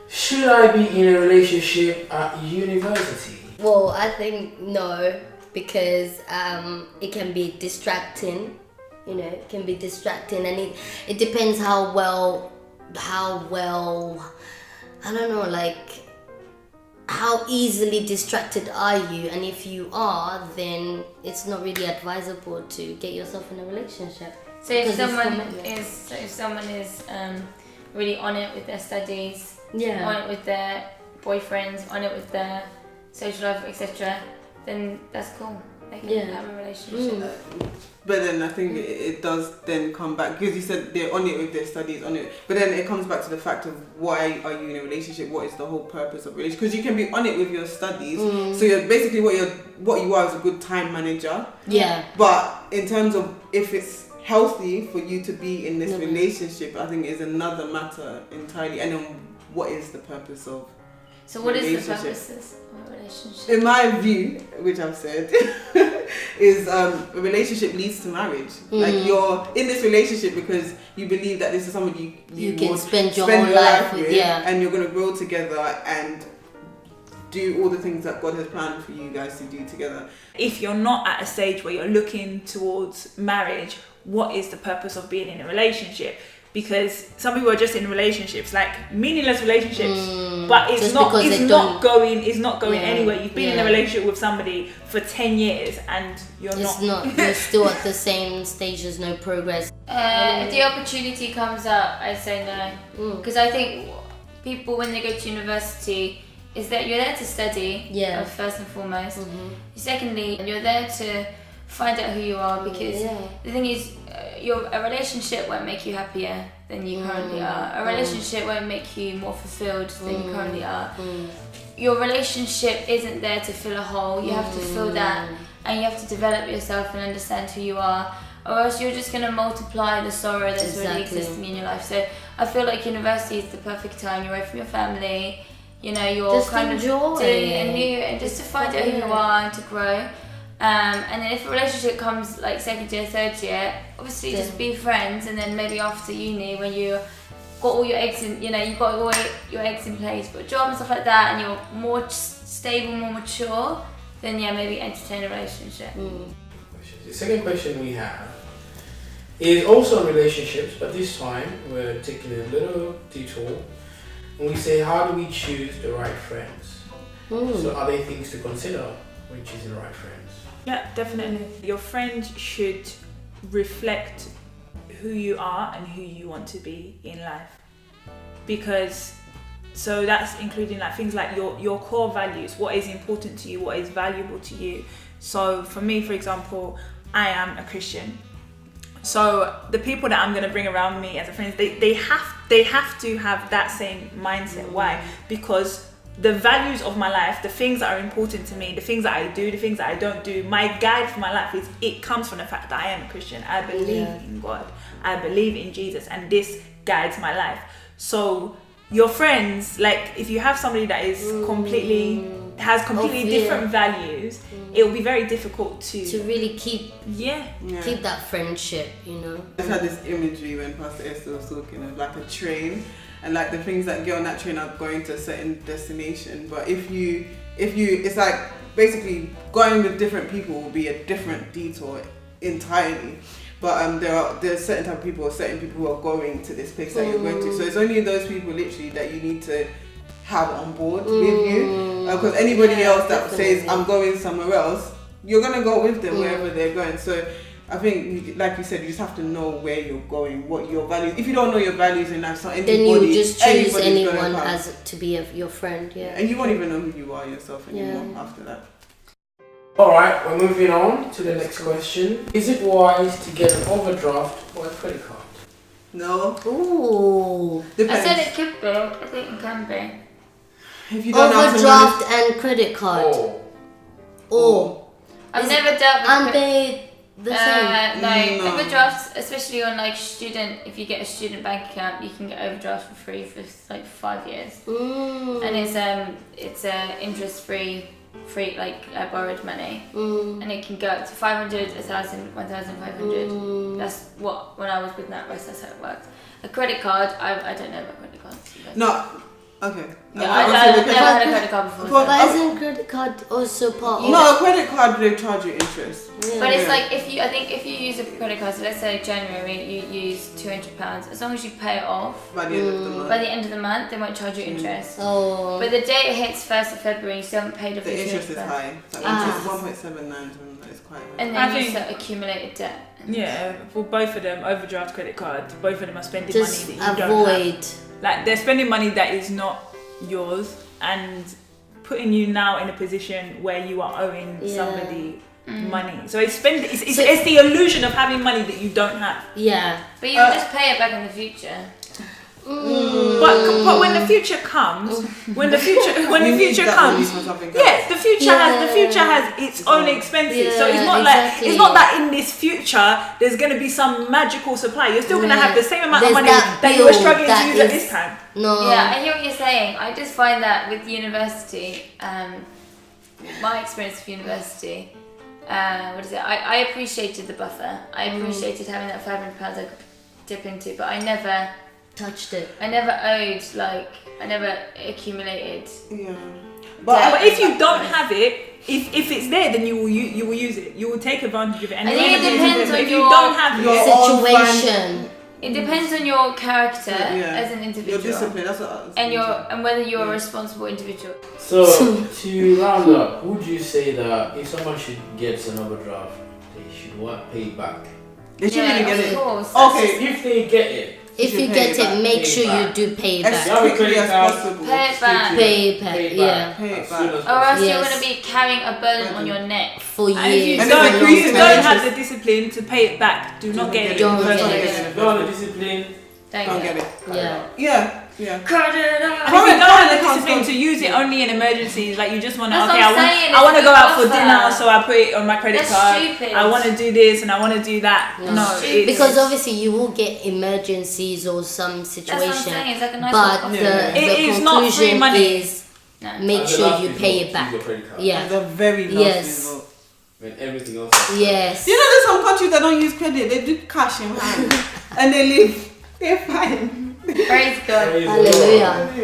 Should I be in a relationship at university? Well, I think no, because it can be distracting. You know, it can be distracting, and it depends how well, I don't know, like, how easily distracted are you? And if you are, then it's not really advisable to get yourself in a relationship. So if someone is really on it with their studies, on it with their boyfriends, on it with their social life, etc., then that's cool. They can have a relationship. But then I think it does then come back, because you said they're on it with their studies, on it. But then it comes back to the fact of, why are you in a relationship? What is the whole purpose of a relationship? Because you can be on it with your studies, so you're basically what you are is a good time manager. Yeah. But in terms of if it's healthy for you to be in this relationship, I think is another matter entirely. And then what is the purpose of? So what is the purpose of a relationship? In my view, which I've said, is a relationship leads to marriage. Like, you're in this relationship because you believe that this is somebody you can spend your whole life with, and you're going to grow together and do all the things that God has planned for you guys to do together. If you're not at a stage where you're looking towards marriage, what is the purpose of being in a relationship? Because some people are just in relationships, like meaningless relationships, but it's not going anywhere. You've been in a relationship with somebody for 10 years and you're still at the same stage, there's no progress. If the opportunity comes up, I say no. Because I think people, when they go to university, is that you're there to study, first and foremost. Secondly, you're there to find out who you are, because the thing is, a relationship won't make you happier than you currently are. A relationship won't make you more fulfilled than you currently are. Your relationship isn't there to fill a hole. You have to fill that, and you have to develop yourself and understand who you are, or else you're just going to multiply the sorrow that's already existing in your life. So I feel like university is the perfect time. You're away from your family, you know, you're just kind of doing a new, and just to find out who you are and to grow. And then if a relationship comes like second year, third year, obviously just be friends, and then maybe after uni, when you got all your eggs in, you know, you've got all your eggs in place, got a job and stuff like that, and you're more stable, more mature, then maybe entertain a relationship. The second question we have is also on relationships, but this time we're taking a little detour, and we say, how do we choose the right friends? So are there things to consider when choosing the right friends? Yeah, definitely. Your friend should reflect who you are and who you want to be in life. Because, so that's including like things like your core values, what is important to you, what is valuable to you. So for me, for example, I am a Christian. So the people that I'm going to bring around me as a friend, they have to have that same mindset. Why? Because the values of my life, the things that are important to me, the things that I do, the things that I don't do, my guide for my life it comes from the fact that I am a Christian. I believe in God. I believe in Jesus, and this guides my life. So your friends, like if you have somebody that is completely different values, it will be very difficult to really keep that friendship, you know. I just had this imagery when Pastor Esther was talking of like a train, and like the things that get on that train are going to a certain destination. But if you it's like basically going with different people will be a different detour entirely. But there's certain type of people, or certain people who are going to this place that you're going to. So it's only those people literally that you need to have on board with you. Because anybody else that says I'm going somewhere else, you're gonna go with them wherever they're going. So I think, like you said, you just have to know where you're going, what your values. If you don't know your values in life, so anybody, then you just choose anyone as to be your friend. And you won't even know who you are yourself anymore after that. Alright, we're moving on to the next question. Is it wise to get an overdraft or a credit card? No. Ooh. Depends. I said it could be. I think it can be. If you don't overdraft and credit card. I've never dealt with. Aren't they the same? No, overdrafts, especially on like student. If you get a student bank account, you can get overdraft for free for like 5 years, and it's interest free borrowed money, and it can go up to 500, 1,000, 1,500. That's what, when I was with NatWest, that's how it worked. A credit card, I don't know about credit cards. No, Okay. Yeah, I've never had a credit card before. But isn't credit card also part of? No, a credit card they charge you interest. Yeah. But it's like if you use a credit card, so let's say January you use £200, as long as you pay it off By the end of the month. by the end of the month, they won't charge you interest. Oh. But the day it hits 1st of February, you still haven't paid off The your interest is £200. high. The interest is 1.79, it's quite high. And I then you think- start accumulated debt. Yeah, for both of them, overdraft credit cards, both of them are spending Just money that you don't avoid. have. Like they're spending money that is not yours and putting you now in a position where you are owing somebody money. So it's the illusion of having money that you don't have. Yeah. But you will just pay it back in the future. But when the future comes, the future has its own expenses. So it's not exactly. like it's not that in this future there's going to be some magical supply. You're still going to have the same amount of money that you were struggling to use at this time. No. Yeah, I hear what you're saying. I just find that with university, my experience with university, I appreciated the buffer. I appreciated having that £500 I could dip into, but I never touched it. I never owed, I never accumulated. Yeah. But if you don't have it, if it's there, then you will use it. You will take advantage of it. And I think it depends on if your you don't have your situation. It depends on your character as an individual. Your discipline, that's what and whether you're a responsible individual. So to round up, would you say that if someone should get an overdraft, they should pay it back? They shouldn't even get it. Course, Okay, if they get it. If you get it, make sure you do pay it As back. quickly as possible. Pay it back. Pay it back, yeah. Pay it As soon back. as Or else possible. you're going to be carrying a burden on your neck. For And if you years. And don't, then if you increase don't the have the discipline to pay it back, do not get it. Don't in the first get place. it. Don't have the discipline. Don't get it. Yeah. Yeah. Cut it out. And if you don't have the discipline to use it only in emergencies, like you just want to, That's okay, what I'm saying, I want to it's go a out for buffer. dinner, so I put it on my credit That's card. stupid. I want to do this and I want to do that. Yeah. No, Stupid. it's, Because obviously you will get emergencies or some That's what I'm situation. saying. It's like a nice But little the It is not free conclusion money. is No. make And the sure last you resort, pay use it back. your credit card. It's Yeah. a very last Yes. resort. When everything else is Yes. You know, there's some countries that don't use credit. They do cash in hand, and they live. They're fine. Praise God. Praise the Hallelujah. Lord. If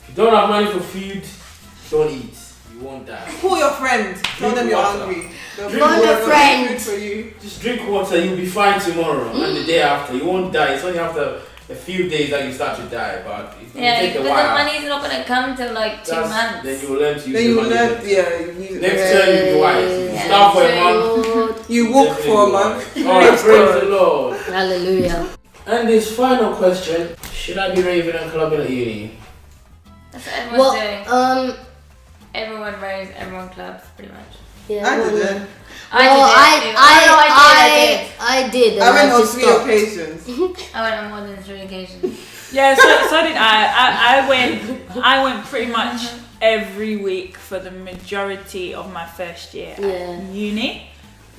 you don't have money for food, don't eat. You won't die. Call your friends. Tell them you're water. hungry. They'll Drink bring water. water, friend. food for you. Just drink water, you'll be fine tomorrow and the day after. You won't die. It's only after a few days that you start to die. But if you Yeah, take but a the while, money's not going to come till like 2 months. then you will learn to use Then the you will money. learn. better. Yeah, you use it. Next turn you'll be wise. If you Yeah. start for a month, Lord. You walk for a month. Alright, praise the Lord. Hallelujah. And this final question: should I be raving and clubbing at uni? That's what everyone's doing. Well, Everyone raves, everyone clubs, pretty much. yeah. I did it. I did. And I went on just 3 stopped. occasions. I went on more than 3 occasions. yeah, so did I went pretty much every week for the majority of my first year at uni.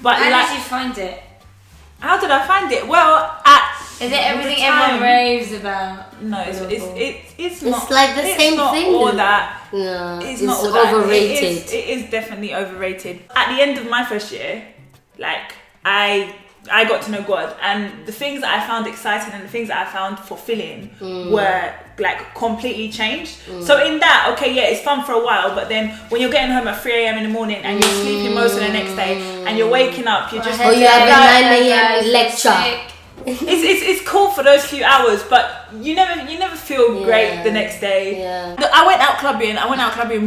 But How did you find it? how did I find it? Well, Is it everything the time- everyone raves about? no, it's not. It's like the it's same not thing. all that. No, It's it's not all that. overrated. It is definitely overrated. At the end of my first year, like I got to know God, and the things that I found exciting and the things that I found fulfilling were like completely changed. So in that, okay, yeah, it's fun for a while, but then when you're getting home at 3 a.m. in the morning and you're sleeping most of the next day and you're waking up, you're just Or you have a 9 a.m. lecture. it's cool for those few hours, but you never feel great the next day. Yeah. I went out clubbing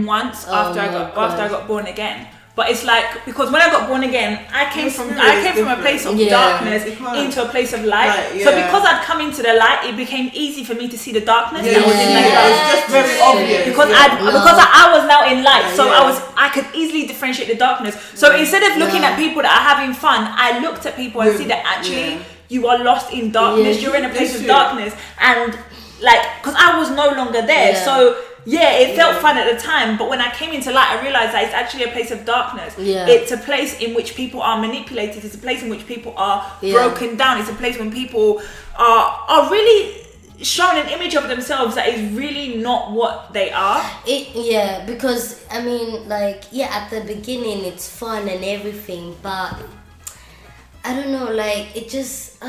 once after I my got born again. But it's like, because when I got born again, I came from a place of Yeah. darkness You can't. into a place of light. Right, So yeah. because I'd come into the light, it became easy for me to see the darkness Yeah, that was in Yeah. that light. it's just very obvious. Because yeah. I was now in light, so Yeah. I could easily differentiate the darkness. So instead of looking at people that are having fun, I looked at people and see that actually you are lost in darkness. Yeah. You're in a place It's of true. darkness, and like, because I was no longer there, Yeah. so. Yeah, it felt fun at the time, but when I came into light, I realized that it's actually a place of darkness. Yeah. It's a place in which people are manipulated. It's a place in which people are broken down. It's a place when people are really shown an image of themselves that is really not what they are. Because I mean, like, at the beginning it's fun and everything, but I don't know, like, it's just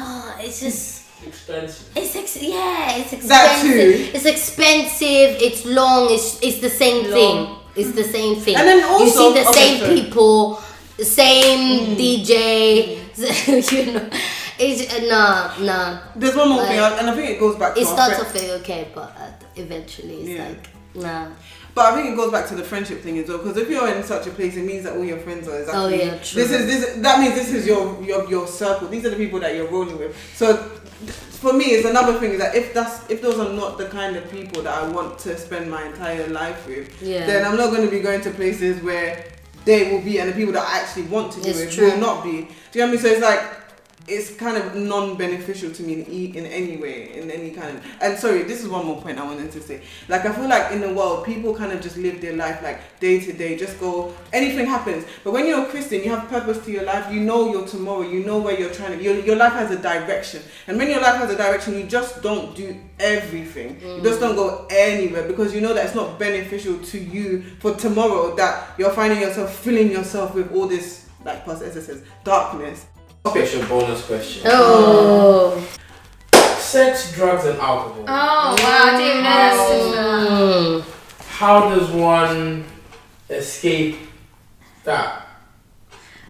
expensive. It's expensive. That too. It's expensive. It's long. It's the same thing. It's the same thing. And then also, you see the okay, same people, the same DJ. You know, it's nah. There's one more thing, and I think it goes back to it starts off okay, but eventually it's like nah. But I think it goes back to the friendship thing as well, because if you're in such a place, it means that all your friends are exactly. True. That means this is your circle. These are the people that you're rolling with. So for me, it's another thing is that if those are not the kind of people that I want to spend my entire life with, then I'm not going to be going to places where they will be, and the people that I actually want to be with will not be. Do you know what I mean? So it's like, it's kind of non-beneficial to me in any way, in any kind of. And sorry, this is one more point I wanted to say. Like, I feel like in the world, people kind of just live their life like day to day, just go, anything happens. But when you're a Christian, you have purpose to your life. You know your tomorrow. You know where you're trying to. Your life has a direction. And when your life has a direction, you just don't do everything. You just don't go anywhere, because you know that it's not beneficial to you for tomorrow, that you're finding yourself filling yourself with all this, like Pastor Esther says, darkness. Special bonus question. Oh. Sex, drugs, and alcohol. Oh wow, I didn't even know that's How does one escape that?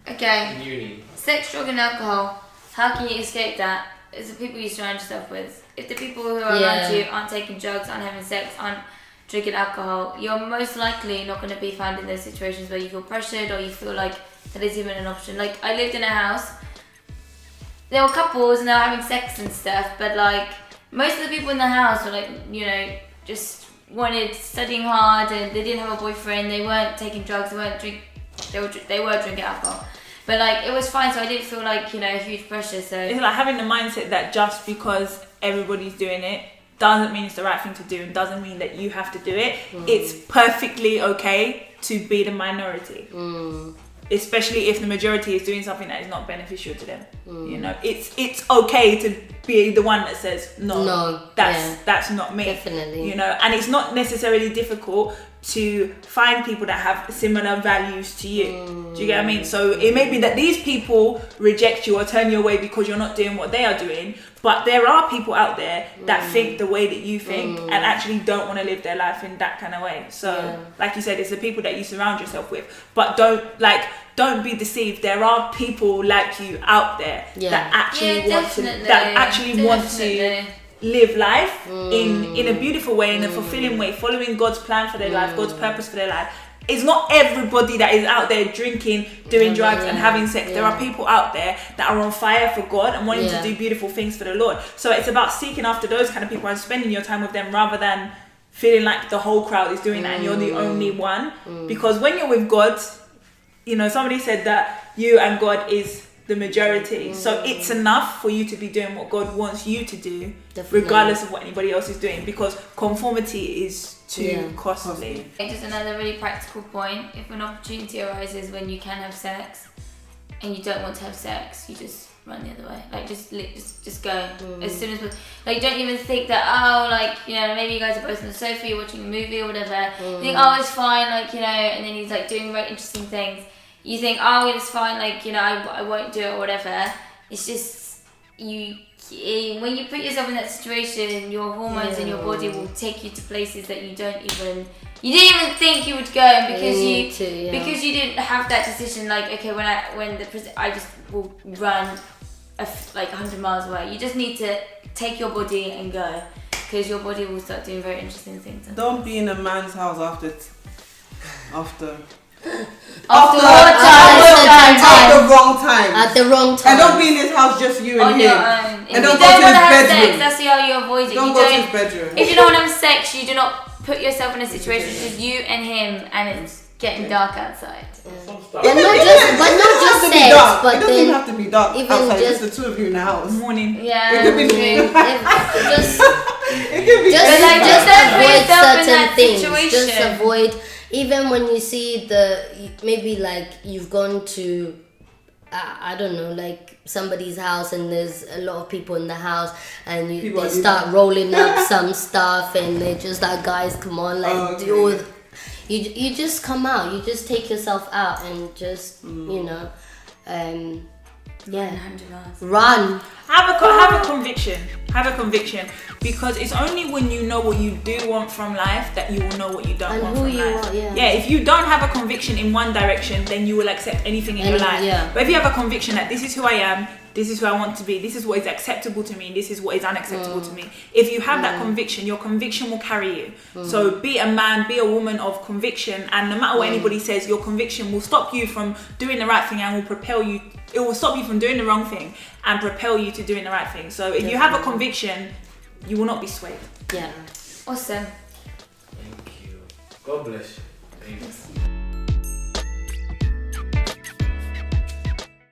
Okay. In uni. Sex, drug, and alcohol. How can you escape that? It's the people you surround yourself with. If the people who are around you aren't taking drugs, aren't having sex, aren't drinking alcohol, you're most likely not going to be found in those situations where you feel pressured or you feel like that is even an option. Like, I lived in a house. There were couples and they were having sex and stuff, but like most of the people in the house were like, you know, just studying hard, and they didn't have a boyfriend. They weren't taking drugs. They were drinking alcohol, but like it was fine. So I didn't feel like, you know, huge pressure. So it's like having the mindset that just because everybody's doing it doesn't mean it's the right thing to do, and doesn't mean that you have to do it. It's perfectly okay to be the minority. Especially if the majority is doing something that is not beneficial to them. You know, it's okay to be the one that says no, that's not me. Definitely. You know, and it's not necessarily difficult to find people that have similar values to you. Do you get what I mean? So it may be that these people reject you or turn you away because you're not doing what they are doing, but there are people out there that think the way that you think and actually don't want to live their life in that kind of way. So like you said, it's the people that you surround yourself with, but don't be deceived. There are people like you out there that actually want to live life in a beautiful way, in a fulfilling way, following God's plan for their life, God's purpose for their life. It's not everybody that is out there drinking, doing drugs and having sex. There are people out there that are on fire for God and wanting to do beautiful things for the Lord. So it's about seeking after those kind of people and spending your time with them, rather than feeling like the whole crowd is doing that and you're the only one. Because when you're with God, you know, somebody said that you and God is the majority. So it's enough for you to be doing what God wants you to do, regardless of what anybody else is doing, because conformity is too costly. Just another really practical point: if an opportunity arises when you can have sex and you don't want to have sex, you just run the other way. Like just go as soon as, like, don't even think that, oh, like, you know, maybe you guys are both on the sofa, you're watching a movie or whatever. You think, oh, it's fine, like, you know, and then he's like doing very interesting things. You think, oh, it's fine, like, you know, I won't do it or whatever. It's just, when you put yourself in that situation, your hormones in your body will take you to places that you didn't even think you would go, because you didn't have that decision. Like, okay, I just will run like 100 miles away. You just need to take your body and go, because your body will start doing very interesting things. Don't be in a man's house after At the wrong time. And don't be in his house just you and him. And don't go to his bedroom. That's how you avoid it. Don't go to his bedroom. If you don't want to have sex, you do not put yourself in a situation with just you and him, and it's getting dark outside. But not just sex, but it doesn't even have to be dark outside. Just the two of you in the house. Morning. Yeah. It could be just avoid certain things. Just avoid. Even when you see maybe like you've gone to, I don't know, like somebody's house and there's a lot of people in the house, and they start rolling up some stuff, and they're just like, guys, come on, like you just come out, you just take yourself out and just you know, Yeah. 100 miles. Run. Have a conviction. Have a conviction. Because it's only when you know what you do want from life that you will know what you don't And want who from you life. are, yeah. Yeah, if you don't have a conviction in one direction, then you will accept anything in your life. Yeah. But if you have a conviction that this is who I am, this is who I want to be, this is what is acceptable to me, and this is what is unacceptable to me. If you have that conviction, your conviction will carry you. So be a man, be a woman of conviction, and no matter what anybody says, your conviction will stop you from doing the right thing and will propel you. It will stop you from doing the wrong thing and propel you to doing the right thing. So if you have a conviction, you will not be swayed. Yeah. Awesome. Thank you. God bless you. Amen.